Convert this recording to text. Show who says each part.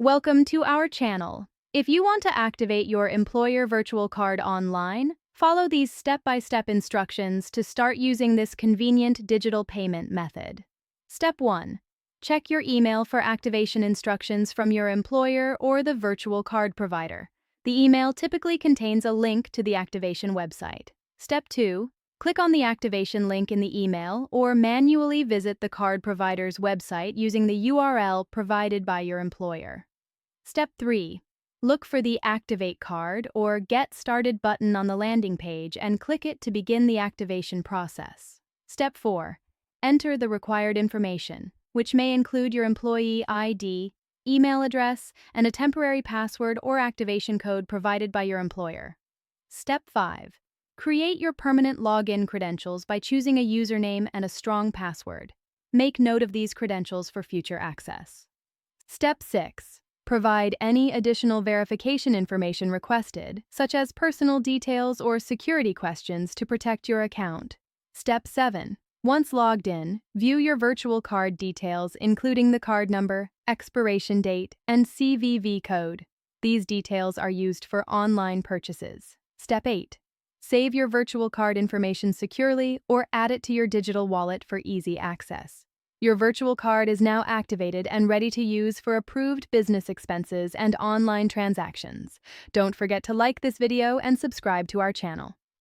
Speaker 1: Welcome to our channel. If you want to activate your employer virtual card online, follow these step-by-step instructions to start using this convenient digital payment method. Step 1. Check your email for activation instructions from your employer or the virtual card provider. The email typically contains a link to the activation website. Step 2. Click on the activation link in the email or manually visit the card provider's website using the URL provided by your employer. Step 3. Look for the Activate Card or Get Started button on the landing page and click it to begin the activation process. Step 4. Enter the required information, which may include your employee ID, email address, and a temporary password or activation code provided by your employer. Step 5. Create your permanent login credentials by choosing a username and a strong password. Make note of these credentials for future access. Step 6. Provide any additional verification information requested, such as personal details or security questions to protect your account. Step 7. Once logged in, view your virtual card details, including the card number, expiration date, and CVV code. These details are used for online purchases. Step 8. Save your virtual card information securely or add it to your digital wallet for easy access. Your virtual card is now activated and ready to use for approved business expenses and online transactions. Don't forget to like this video and subscribe to our channel.